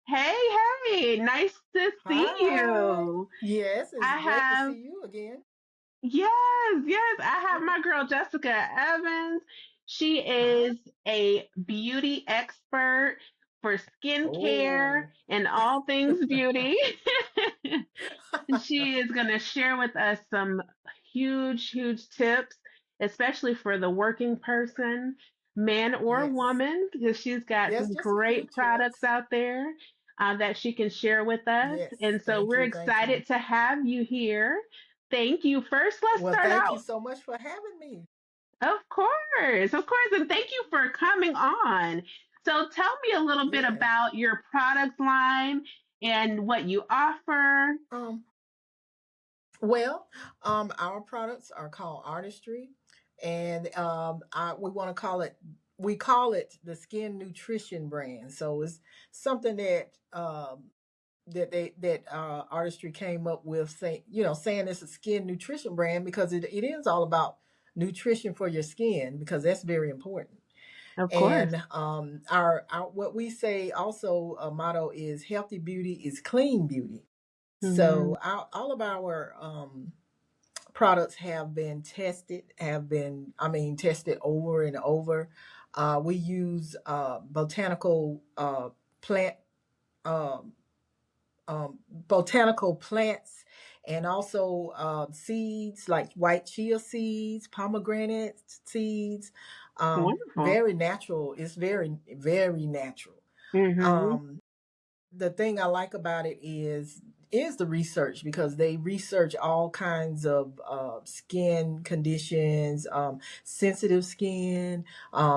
Hey, hey, nice to see Hi. you. Yes, it's I great to have, see you again. yes, I have my girl Jessica Evans. She Hi. is a beauty expert for skincare Oh. and all things beauty. She is going to share with us some huge tips, especially for the working person, man or Yes. woman, because she's got Yes, some just a few great products tips. out there that she can share with us. Yes. And so Thank we're you. Thank you. excited to have you here. Thank you. First, let's Well, start thank you out. so much for having me. Of course. And thank you for coming on. So tell me a little bit Yes. about your product line and what you offer. Um, well, our products are called Artistry, and we want to call it. We call it the Skin Nutrition brand. So it's something that Artistry came up with, saying it's a skin nutrition brand because it is all about nutrition for your skin, because that's very important. Of course. And our what we say also, a motto is healthy beauty is clean beauty. Mhm. So all of our products have been tested, tested over and over. We use botanical plant um, botanical plants, and also seeds like white chia seeds, pomegranate seeds. Wonderful. Very natural. It's very natural. Mhm. Um, the thing I like about it is the research, because they research all kinds of skin conditions, sensitive skin.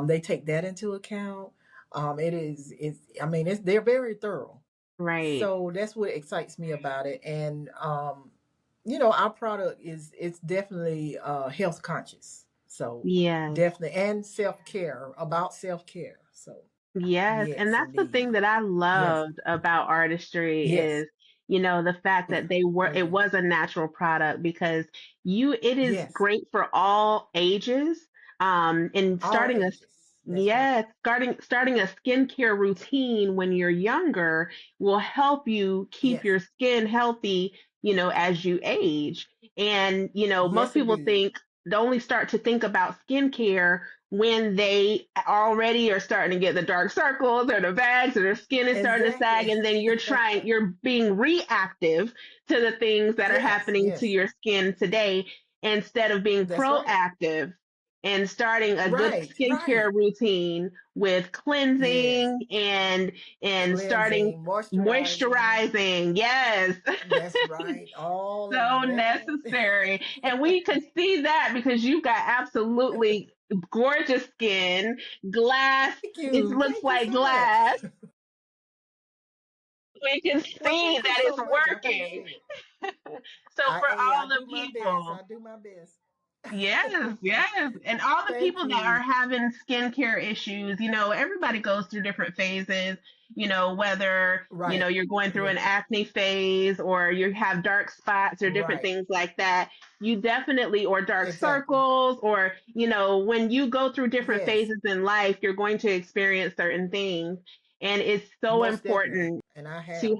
They take that into account. They're very thorough. Right. So that's what excites me about it. And our product is it's definitely health conscious. So Yes. definitely, and self care. So Yes. And yes, that's the indeed. thing that I Yes. loved about artistry Yes. is, the fact Yeah. that Oh it yeah. was a natural product because it is Yes. great for all ages. And All ages. That's right. starting a skincare routine when you're younger will help you keep Yes. your skin healthy, as you age. And, most Yes, people indeed. think they only start to think about skincare when they already are starting to get the dark circles or the bags or their skin is starting to sag, Exactly. and then you're being reactive to the things that are Yes. happening to Yes. your skin today instead of being That's right. proactive and starting a good Right. Right. skincare routine with Yes. cleansing and starting Cleansing, moisturizing. moisturizing. Yes. That's right. All of So that. necessary. And we could see that because you've got absolutely gorgeous skin, glass, Thank it you. looks Thank you like so much. glass. We can Well, see thank you that so it's much. I working. appreciate it. So for I all the do my best. people, I do my best. yes. And all the Thank people that are you. having skincare issues, everybody goes through different phases, whether, Right. you're going through Yeah. an acne phase or you have dark spots or different Right. things like that. You definitely, or dark Exactly. circles, or, when you go through different Yes. phases in life, you're going to experience certain things. And it's so Most definitely. important And I to have.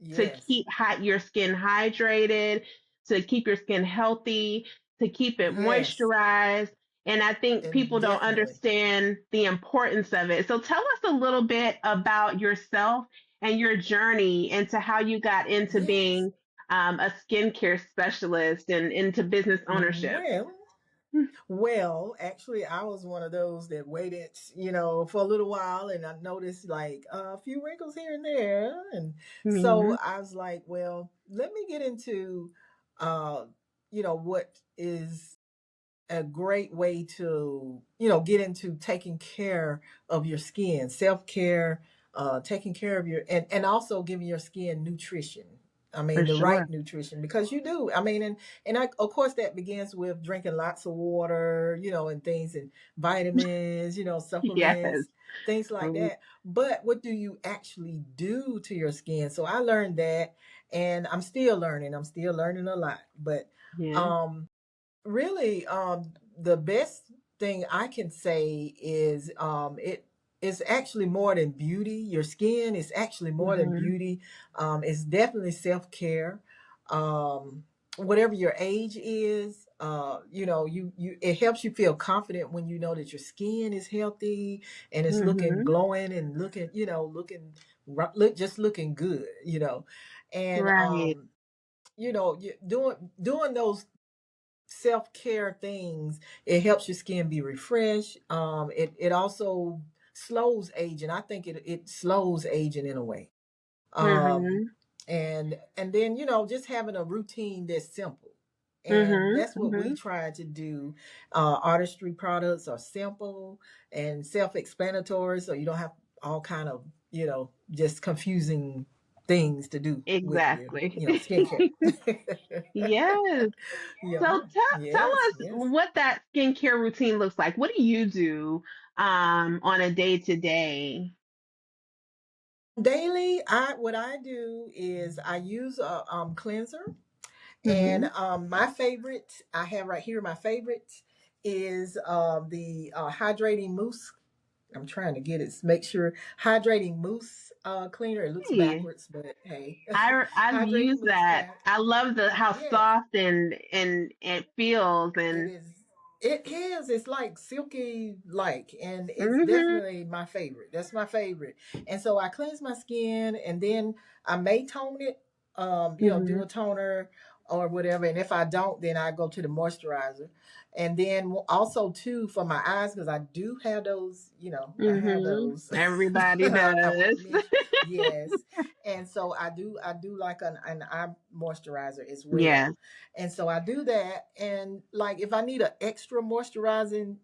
Yes. keep your skin hydrated, to keep your skin healthy, to keep it Yes. moisturized. And I think And people don't definitely. understand the importance of it. So tell us a little bit about yourself and your journey into how you got into Yes. being a skincare specialist and into business ownership. Well, actually, I was one of those that waited, for a little while, and I noticed like a few wrinkles here and there, and Mm-hmm. so I was like, well, let me get into, uh, what is a great way to, get into taking care of your skin, self care, taking care of your, and also giving your skin nutrition. I For mean, the right sure. nutrition, because you do. I mean, of course that begins with drinking lots of water, and things, and vitamins, Yes. supplements, things like Mm, that. But what do you actually do to your skin? So I learned that, and I'm still learning. I'm still learning a lot, but yeah. um really, the best thing I can say is, it. it's actually more than beauty. Your skin is actually more than Mm-hmm. beauty. It's definitely self care. Um, whatever your age is, you it helps you feel confident when you know that your skin is healthy and it's looking Mm-hmm. glowing and looking, looking good. And Right. doing those self care things, it helps your skin be refreshed. It also slows aging. I think it slows aging in a way. Um, Mm-hmm. and then just having a routine that's simple, and Mm-hmm. that's what we Mm-hmm. try to do. Artistry products are simple and self-explanatory, so you don't have all kind of just confusing things to do with your Exactly. skincare. Yes. Yeah. So tell Yes. us Yes. what that skincare routine looks like. What do you do on a day to day? Daily, I what I do is I use a cleanser, and Mhm. my favorite I have right here. My favorite is the hydrating mousse. I'm trying to get it. Make sure hydrating mousse cleaner. It looks Hey, backwards, but hey, I've hydrating used mousse that. pack. I love the how Yes, soft and it feels it and is. It is. It's like silky like, and it's mhm. definitely my favorite. That's my favorite. And so I cleanse my skin, and then I may tone it. Do Mhm. a toner or whatever. And if I don't, then I go to the moisturizer. And then also too for my eyes, because I do have those. I have Mhm. those. Everybody I does. won't mention. Yes. And so I do like an eye moisturizer as Yes. well. And so I do that. And like if I need an extra moisturizing,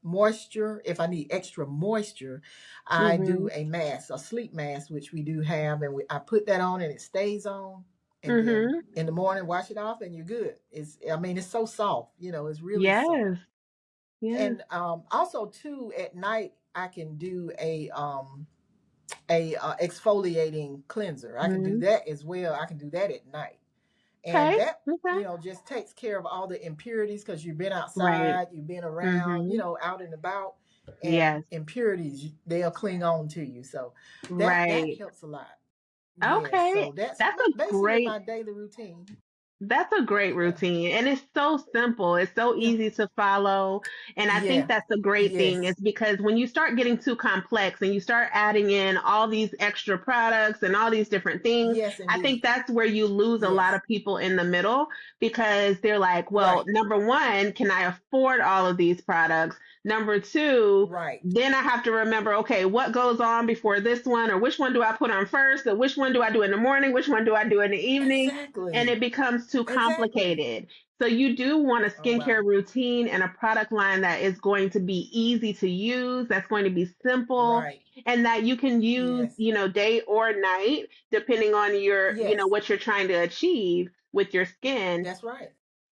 moisture, if I need extra moisture, I do Mhm. a mask, a sleep mask, which we do have. And I put that on and it stays on. And then Mhm. in the morning, wash it off and you're good. It's so soft, it's really soft. Yes. Yes. And also too, at night, I can do a exfoliating cleanser. I can do Mhm. that as well. I can do that at night, and Okay. that Okay. just takes care of all the impurities because you've been Right. outside, you've been around, Mhm. out and about, and Yes. impurities they'll cling on to you. So that Right. helps a lot. Yes. Okay. So that's That's a basically great my daily routine. That's a great Yeah. routine and it's so simple. It's so Yeah. easy to follow. And I think Yeah. that's a great thing is Yes. because when you start getting too complex and you start adding in all these extra products and all these different things, Yes, I think indeed. that's where you lose a lot Yes. of people in the middle because they're like, well, Right. number one, can I afford all of these products? Number two, Right. then I have to remember, okay, what goes on before this one, or which one do I put on first, or which one do I do in the morning, which one do I do in the evening? And Exactly. it becomes too Exactly. complicated. So you do want a Oh skincare wow. routine and a product line that is going to be easy to use, that's going to be simple, Right. and that you can use, Yes. day or night, depending on your, Yes. what you're trying to achieve with your skin. That's right.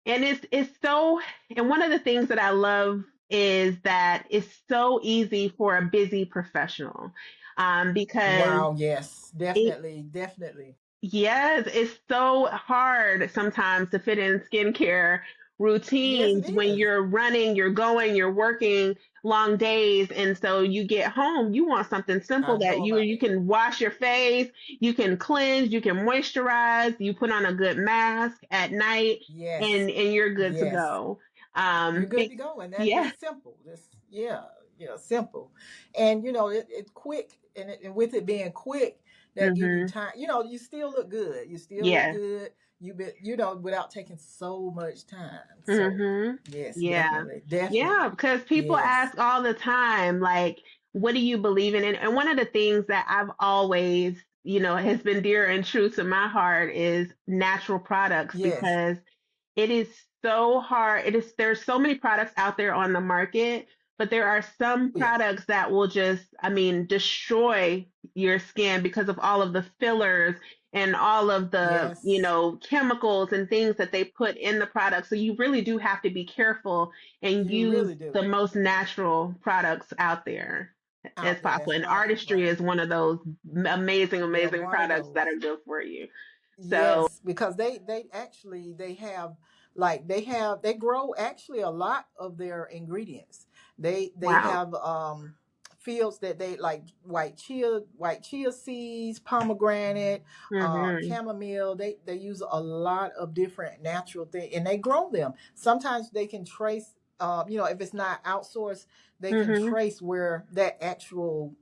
And it's so, and one of the things that I love is that it's so easy for a busy professional, because Wow, yes, it definitely, definitely. yes, it's so hard sometimes to fit in skincare Yes, it routines when is. you're running, you're going, you're working long days, and so you get home, you want something simple I that know you about you it. can wash your face, you can cleanse, you can moisturize, you put on a good mask at night, Yes, and you're good to yes. go. You're good to Big, go, and yeah. that's simple. Just yeah, simple, and it's quick, and with it being quick, that give you Mhm. time. You still look good. You still look Yeah. good. You been without taking so much time. So Mhm. yes, Yeah. definitely, Yeah, definitely, because people yes, ask all the time, like, what do you believe in? And one of the things that I've always, has been dear and true to my heart is natural products yes, because it is so hard. There's so many products out there on the market, but there are some yeah, products that will just, I mean, destroy your skin because of all of the fillers and all of the, yes. chemicals and things that they put in the product. So you really do have to be careful and You use really do. the most natural products out there as Out there. possible. That's And right, artistry right. is one of those amazing, Yeah, amazing one of products those. that are good for you. So, Yes, because they actually they grow actually a lot of their ingredients. They wow. have fields that they like white chia seeds, pomegranate, Mhm. chamomile. They use a lot of different natural things, and they grow them. Sometimes they can trace, if it's not outsourced, they can Mhm. trace where that actual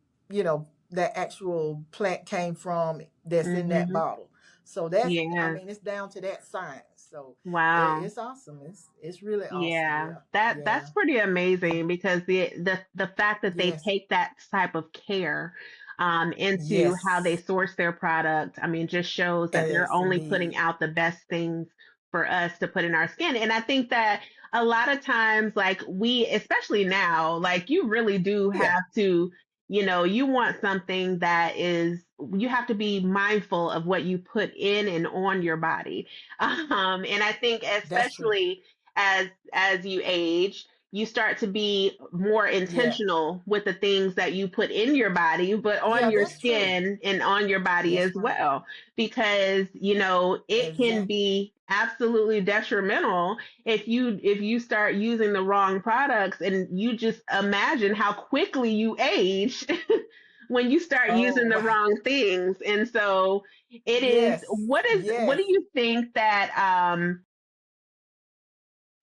plant came from that's in that Mhm. bottle. So that's, I Yes. mean, it's down to that science. So Wow. it's awesome. It's really awesome. Yeah, Yeah, that's yeah, pretty and amazing because the fact that they yes, take that type of care into how they yes, source their product, I mean, just shows that they're yes, only indeed. putting out the best things for us to put in our skin. And I think that a lot of times, like we, especially now, like you really do Yeah, have to, you want something that is, you have to be mindful of what you put in and on your body. And I think that's true. especially as you age, you start to be more Yeah, intentional with the things that you put in your body, but on yeah, your that's true. skin and on your body as That's right. well, because it can Exactly. be absolutely detrimental if you start using the wrong products, and you just imagine how quickly you age when you start Oh using the wow. wrong things. And so it is, Yes, what yes, do you think that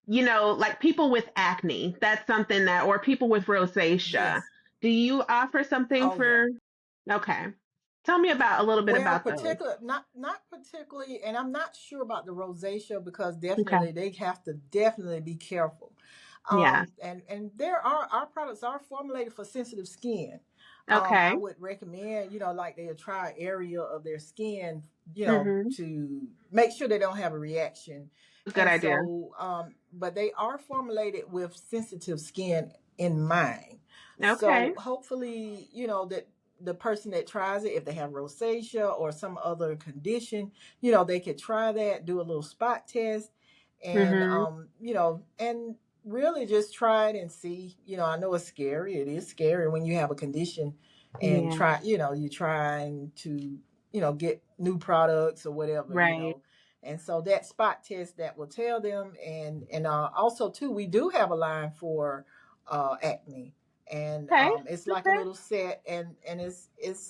like people with acne, that's something that, or people with rosacea. yes. Do you offer something Oh yeah. for, okay. Tell me about a little bit Well, about those. particular not particularly, and I'm not sure about the rosacea because Okay. definitely they have to definitely be careful. Yeah. And there are our products are formulated for sensitive skin. I Okay. would recommend, like they try an area of their skin, Mm-hmm. to make sure they don't have a reaction. Good And idea. so, but they are formulated with sensitive skin in mind. Okay. So hopefully, that the person that tries it, if they have rosacea or some other condition, they could try that, do a little spot test, and Mm-hmm. and really just try it and see. I know it's scary. It is scary when you have a condition and Yeah. try, you're trying to, get new products or whatever, Right. And so that spot test that will tell them, and also too, we do have a line for acne, and Okay. it's like a Okay. little set, and it's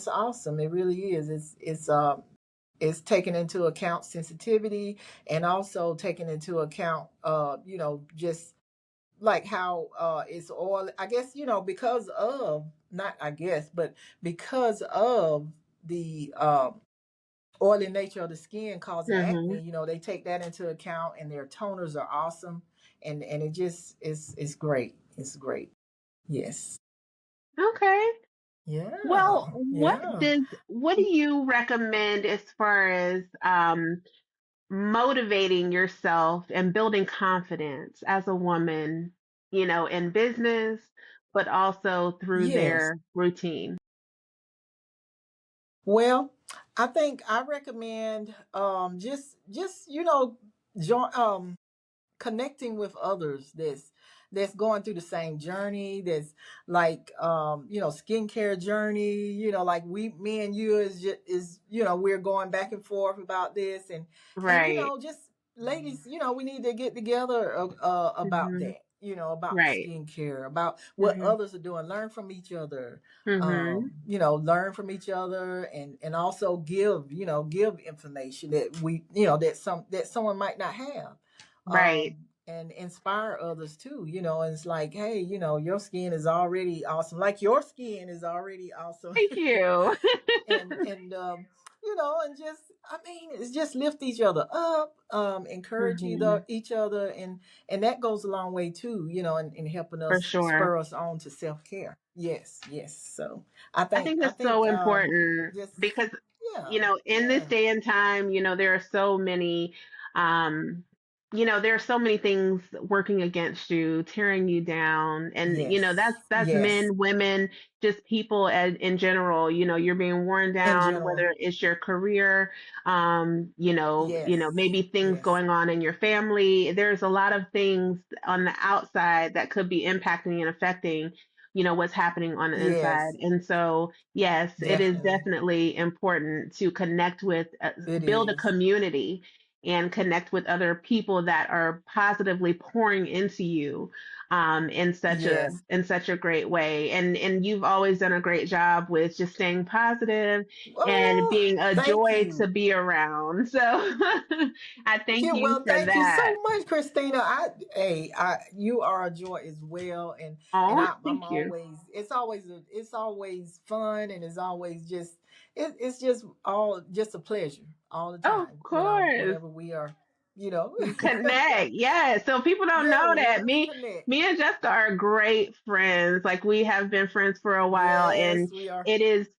awesome. It really is. It's taking into account sensitivity, and also taking into account just like how it's oil, I guess, because of, not I guess, but because of the oily nature of the skin causing Mm-hmm. acne, they take that into account, and their toners are awesome, and it just is great. It's great. Yes. Okay. Yeah. Well, what Yeah. does what do you recommend as far as motivating yourself and building confidence as a woman, in business, but also through Yes. their routine? Well, I think I recommend just join connecting with others that's going through the same journey, that's like skincare journey, like me and you is we're going back and forth about this, and Right. just ladies, we need to get together about Mhm. that, about Right. skincare, about what Mhm. others are doing, learn from each other, Mhm. learn from each other, and also give information that we that someone might not have, Right. and inspire others too, and it's like, hey, your skin is already awesome, like your skin is already awesome. Thank you. And and just, I mean, it's just lift each other up, encourage Mhm. each other, and that goes a long way too, in helping For us sure. spur us on to self-care. Yes, yes. So I I think think I that's think so important just, because, yeah, in this yeah, day and time, there are so many, um, there are so many things working against you, tearing you down. And, yes, that's yes, men, women, just people in general, you're being worn in down, general, whether it's your career, yes, maybe things yes, going on in your family. There's a lot of things on the outside that could be impacting and affecting what's happening on the inside. yes, And so, yes, it is definitely. definitely important to connect with, It build a is. community and connect with other people that are positively pouring into you, Yes. in such a great way. And you've always done a great job with just staying positive and Oh, being a thank joy to you. be around. So I thank Yeah, you well, for thank you that. so much, Christina. You are a joy as well, and Oh, I'm thank you. always, it's always fun, and it's always just, it's just all just a pleasure all the Oh, time of when I'm course. whenever we are, you know, Connect. Yeah. So people don't yeah, know that whenever we connect. me and Jessica are great friends. Like we have been friends for a while, Yes, and we are.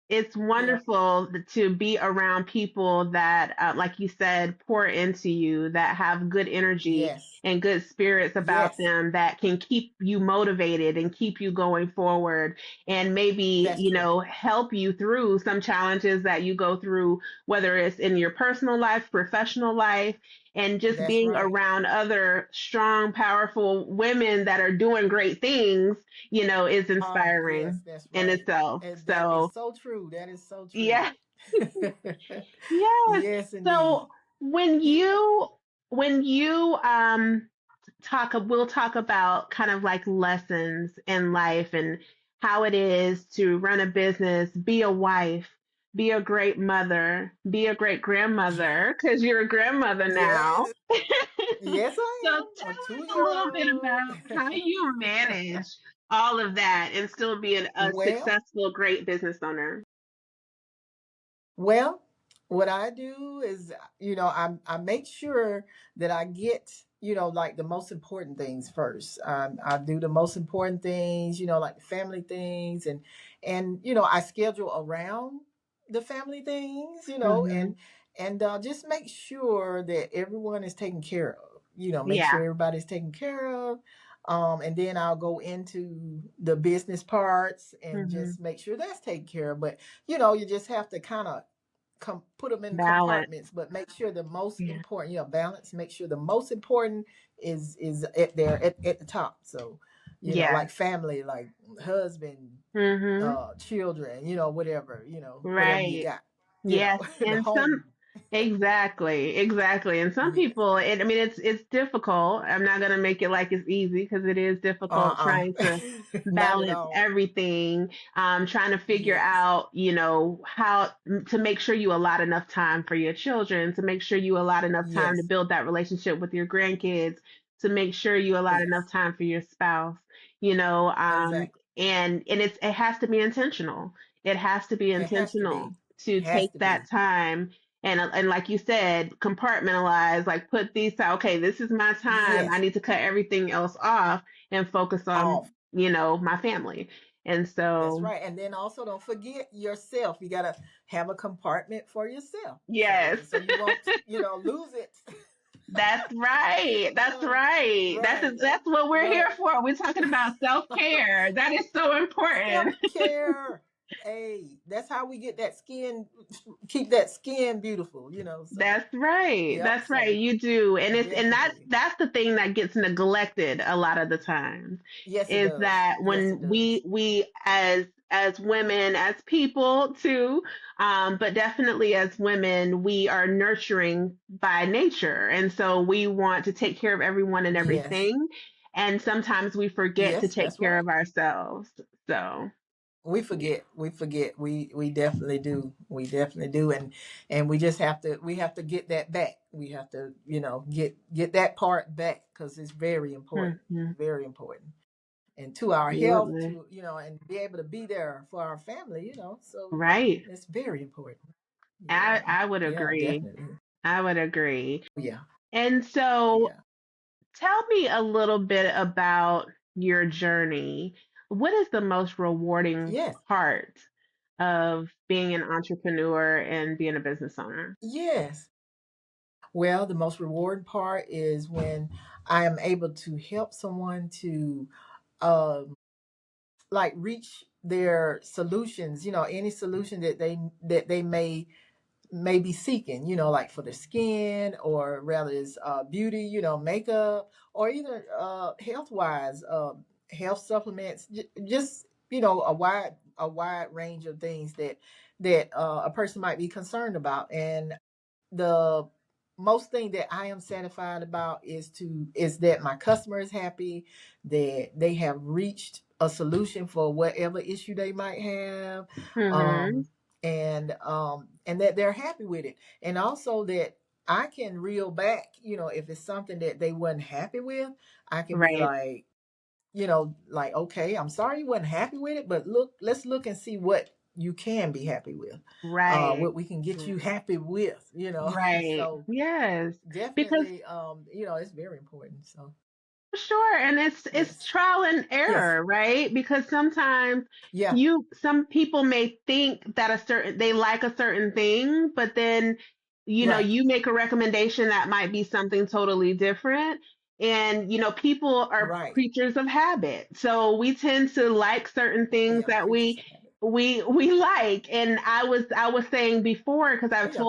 it's Yeah. wonderful to be around people that, like you said, pour into you, that have good energy Yes. and good spirits about Yes. them, that can keep you motivated and keep you going forward, and maybe, That's true. help you through some challenges that you go through, whether it's in your personal life, professional life, and just That's being right. around other strong, powerful women that are doing great things, is Yes, inspiring that's in right. itself. And that is So, so true. That is so true. yeah, yes. Yes, indeed. So when you we'll talk about kind of like lessons in life and how it is to run a business, be a wife, be a great mother, be a great grandmother, because you're a grandmother now. Yes, yes, So I tell am. A us a little bit 2-year-old. about how you manage all of that and still be a Well, successful, great business owner. well, what I do is, I make sure that I get, like the most important things first. I do the most important things, like the family things, and I schedule around the family things, Hmm. and just make sure that everyone is taken care of. Make Yeah, sure everybody's taken care of. And then I'll go into the business parts and hmm, just make sure that's taken care of. But you just have to kind of put them in balance. compartments, but make sure the most Yeah, important, balance. Make sure the most important is at there at the top. So, yeah. like family, like husband, Hmm. children, whatever, whatever you Right. got, Yes, the and home. exactly. And some Yes. people, I mean, it's difficult. I'm not gonna make it like it's easy because it is difficult trying Uh-uh. to Not at balance all. everything. Trying to figure Yes. out, how to make sure you allot enough time for your children, to make sure you allot enough time to Yes. build that relationship with your grandkids, to make sure you allot enough Yes. time for your spouse, you know, um, Exactly. and it has to be intentional. It has to be It has to be. intentional It to has take to that be. time and like you said, compartmentalize, like put these time, okay, this is my time. I Yes. need to cut everything else off and focus on, Off. my family. And That's so, right. And then also don't forget yourself. You gotta have a compartment for yourself. yes, So you won't, lose it. that's right. That's Uh, right. right. That's what we're here Right. for. We're talking about self-care. That is so important. Self-care. Hey, that's how we get that skin, keep that skin beautiful, so That's right. yep, That's right. so You do. And definitely. that's the thing that gets neglected a lot of the times Yes, it is does. that Yes, it when does. we as women, as people too, but definitely as women, we are nurturing by nature. And so we want to take care of everyone and Yes. everything. And sometimes we forget to Yes, take that's care right. of ourselves. So, yeah. We forget. We definitely do. We definitely do. And we have to get that back. We have to, get that part back because it's very important. Mhm. Very important. And to our health, Absolutely. to and be able to be there for our family, so Right. it's very important. Yeah. I would Yeah, agree. definitely. I would agree. Yeah. And so, Yeah. tell me a little bit about your journey. What is the most rewarding Yes. part of being an entrepreneur and being a business owner? Yes. Well, the most rewarding part is when I am able to help someone to um like reach their solutions, any solution that they may be seeking, like for their skin, or rather is beauty, makeup, or either health wise, health supplements, just a wide range of things that a person might be concerned about. And the most thing that I am satisfied about is that my customer is happy, that they have reached a solution for whatever issue they might have, Mm-hmm. um, and that they're happy with it, and also that I can reel back. If it's something that they wasn't happy with, I can be Right. like, like, okay, I'm sorry you wasn't happy with it, but let's look and see what you can be happy with, Right. what we can get you happy with, Right. so Yes. Because definitely, it's very important. So sure, and it's yes, trial and yes, error, right? Because sometimes yeah, some people may think that they like a certain thing, but then right, you make a recommendation that might be something totally different. And people are right, creatures of habit. So we tend to like certain things yeah, that creatures we of habit. we like. And I was saying before, because Oh yeah,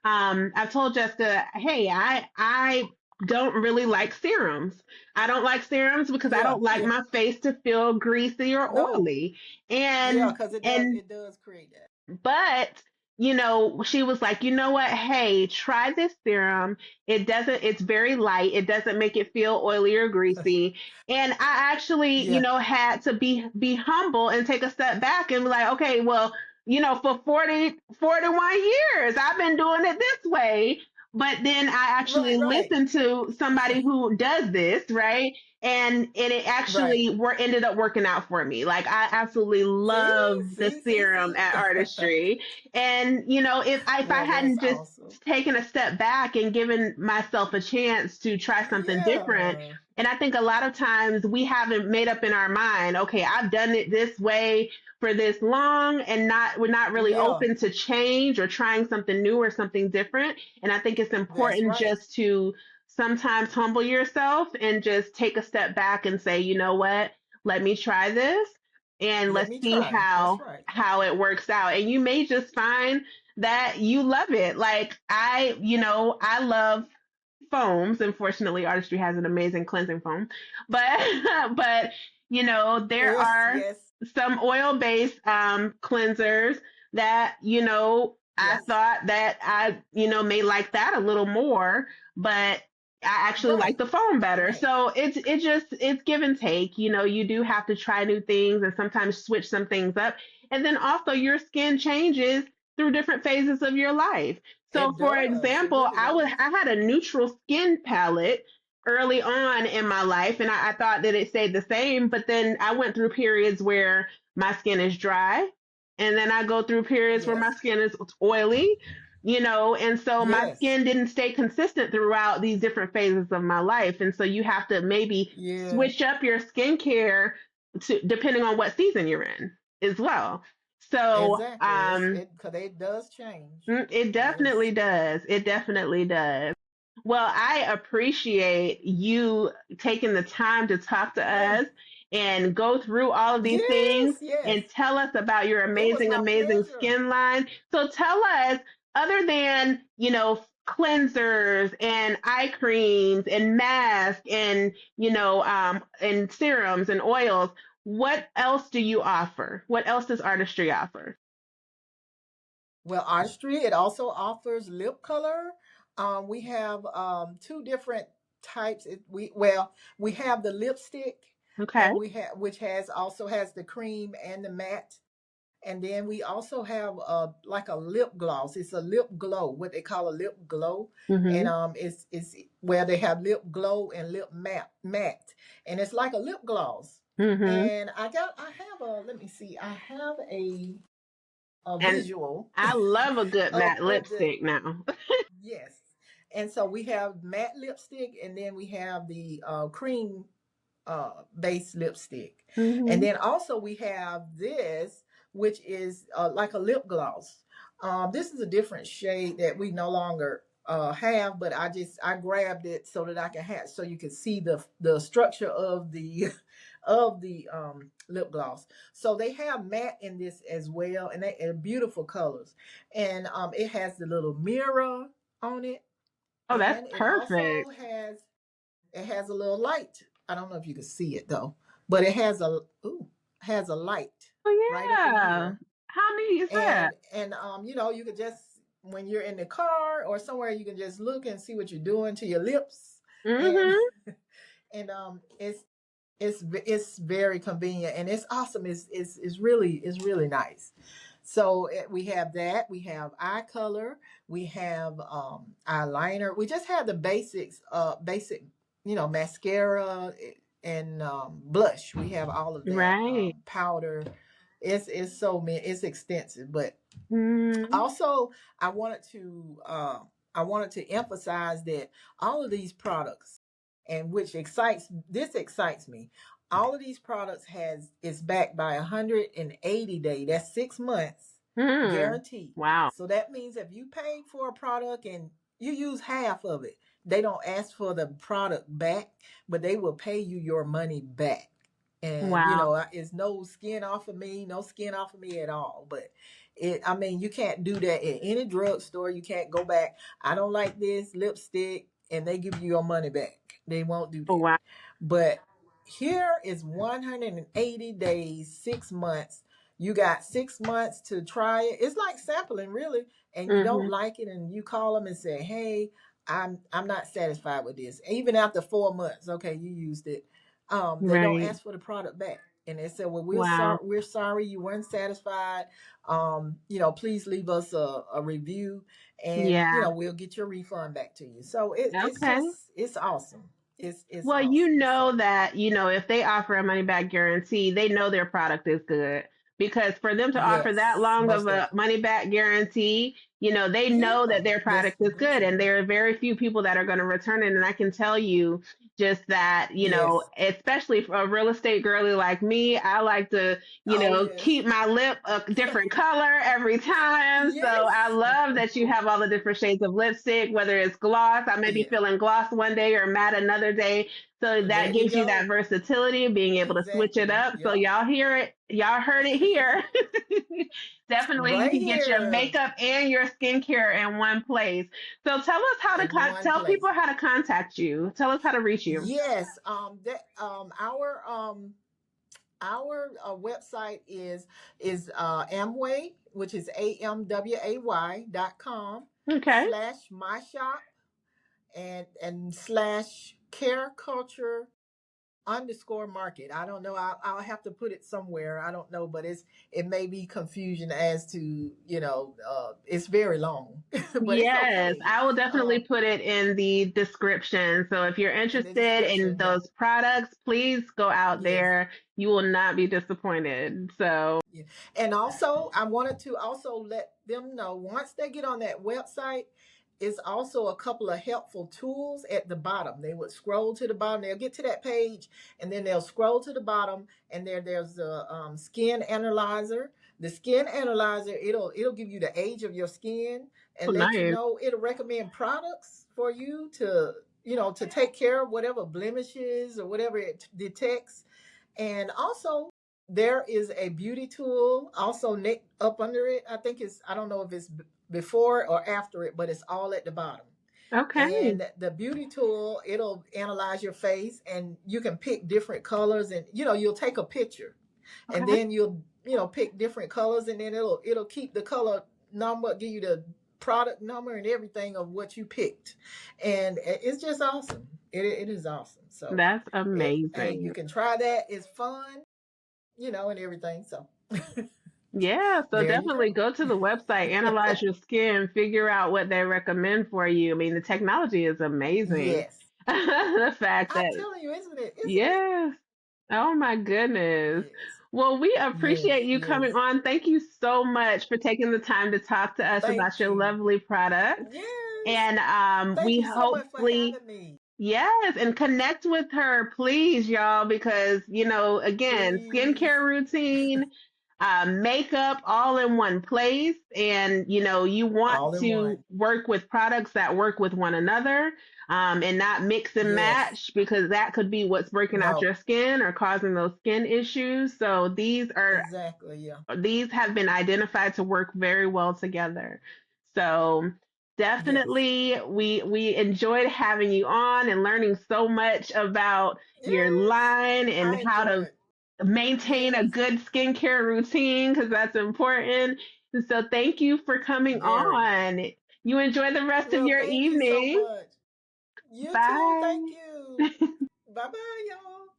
I've told Jessica, hey, I don't really like serums. I don't like serums because I yeah, don't like yeah, my face to feel greasy or no, oily. yeah, And because and it does create that. but she was like, you know what? Hey, try this serum. It's very light. It doesn't make it feel oily or greasy. And I actually, Yeah, had to be humble and take a step back and be like, okay, well, for 41 years, I've been doing it this way. But then I right, actually right, listened to somebody who does this, right? And it right. actually ended up working out for me. Like I absolutely See, love the see, see, serum see. at Artistry, and if I Well, that's hadn't just awesome. taken a step back and given myself a chance to try something different, Yeah, and I think a lot of times we haven't made up in our mind, okay, I've done it this way for this long, and we're not really yeah, open to change or trying something new or something different. And I think it's that's important right. just to sometimes humble yourself and just take a step back and say, you know what, let me try this and Let let's me see try. That's right. how it works out. And you may just find that you love it. Like I love foams. Unfortunately, Artistry has an amazing cleansing foam, but but there Yes, are yes, some oil-based cleansers that I yes. thought that I may like that a little more, but I actually like Right, the foam better. right. So it's give and take. You do have to try new things and sometimes switch some things up. And then also your skin changes through different phases of your life. So It for does. It example, really does. I had a neutral skin palette early on in my life, and I thought that it stayed the same, but then I went through periods where my skin is dry, and then I go through periods where my Yes, skin is oily, and so my yes, skin didn't stay consistent throughout these different phases of my life. And so you have to maybe yeah, switch up your skincare to depending on what season you're in as well. So exactly. Because it does change. it Yes, definitely does. It definitely does. Well, I appreciate you taking the time to talk to yeah, us and go through all of these yes, things yes. and tell us about your It was amazing, my amazing pleasure. skin line. So tell us, other than, cleansers and eye creams and masks and, and serums and oils, what else do you offer? What else does Artistry offer? Well, Artistry, it also offers lip color. We have two different types. We have the lipstick, Okay. and we have which has the cream and the matte. And then we also have like a lip gloss. It's a lip glow, what they call a lip glow. And Mm-hmm. it's where they have lip glow and lip matte. And it's like a lip gloss. Mm-hmm. And I have a let me see, I have a And visual I love a good matte of the lipstick now. yes. And so we have matte lipstick, and then we have the cream base lipstick. And Hmm. then also we have this, which is like a lip gloss. This is a different shade that we no longer have, but I grabbed it so that I can have so you can see the structure of the of the lip gloss. So they have matte in this as well, and they are beautiful colors. And it has the little mirror on it, Oh, that's and perfect. it has a little light. I don't know if you can see it though, but it has a light Oh right up in yeah. here, How neat is that? and you could just when you're in the car or somewhere, you can just look and see what you're doing to your lips, and Mm-hmm. and it's very convenient and it's awesome. It's really nice. So we have that. We have eye color. We have eyeliner. We just have the basics, basic, mascara and blush. We have all of that. Right. Powder. It's so many. It's extensive, but Mm-hmm. also I wanted to I wanted to emphasize that all of these products, and which excites me. All of these products has is backed by 180-day. That's 6 months Hmm. guarantee. Wow. So that means if you pay for a product and you use half of it, they don't ask for the product back, but they will pay you your money back. And Wow. it's no skin off of me, no skin off of me at all. But I mean, you can't do that in any drugstore. You can't go back. I don't like this lipstick, and they give you your money back. They won't do Oh, that. wow. But here is 180 days, 6 months. You got 6 months to try it. It's like sampling, really. And you don't Mm-hmm. like it, and you call them and say, "Hey, I'm not satisfied with this." Even after 4 months, okay, you used it. They don't Right. ask for the product back, and they said, "Well, Wow. we're sorry you weren't satisfied. Please leave us a review, and Yeah. we'll get your refund back to you." So it's Okay. just it's awesome. It's Well, you awesome. know So that, if they offer a money back guarantee, they know their product is good. Because for them to offer that yes, long of most a definitely. money back guarantee, they know Yeah, that their yes, product is good. yes, And there are very few people that are going to return it. And I can tell you just that, yes. especially for a real estate girly like me, I like to, Oh yes, keep my lip a different color every time. So I yes, love that you have all the different shades of lipstick, whether it's gloss. I may be yeah. feeling gloss one day or matte another day. So There that you gives you that go. versatility of being able to switch it Exactly. up. So Yep. y'all hear it. Y'all heard it here. Definitely, you Right can get your here makeup and your skincare in one place. So tell us how to in one tell place. people how to contact you. Tell us how to reach you. Yes. That our website is Amway, which is AMWAY.com Okay. /my shop and /care culture _market. I don't know. I'll have to put it somewhere. I don't know, but it may be confusion as to it's very long, but it's Yes, okay. I will definitely Um, put it in the description. So if you're in the interested in description, yeah, those products, please go out yes, there. You will not be disappointed. So, yeah. And also, I wanted to also let them know once they get on that website, it's also a couple of helpful tools at the bottom. They would scroll to the bottom. They'll get to that page, and then they'll scroll to the bottom, and there's a skin analyzer. The skin analyzer, it'll give you the age of your skin oh, and let you nice. know. It'll recommend products for you to take care of whatever blemishes or whatever it detects. And also, there is a beauty tool also up under it. I don't know if it's before or after it, but it's all at the bottom. Okay. And the beauty tool, it'll analyze your face and you can pick different colors, and you'll take a picture and Okay. then you'll pick different colors, and then it'll keep the color number, give you the product number and everything of what you picked. And it's just awesome. It is awesome. So That's hey, you amazing. can try that. It's fun, and everything. So Yeah, so there you definitely go. go to the website, analyze your skin, figure out what they recommend for you. I mean, the technology is amazing. Yes. The fact I'm that, telling you, isn't it? Isn't it? yes. Oh my goodness. Yes. Well, we Yes. appreciate you Yes. coming on. Thank you so much for taking the time to talk to us about Thank your you. lovely product. Yes. And Thank we you so much for hopefully, having me. yes, and connect with her, please, y'all, because, again, Please. skincare routine, makeup all in one place. And, you want All in to one. work with products that work with one another, and not mix and Yes. match because that could be what's breaking out No. your skin or causing those skin issues. So Exactly. Yeah. these have been identified to work very well together. So Yes. definitely we enjoyed having you on and learning so much about your Yes. line and I how to enjoyed. maintain a Yes. good skincare routine because that's important. So thank you for coming Very. on. You enjoy the rest of Well, your thank you so evening. much. You too. Thank Bye. you. Bye bye, y'all.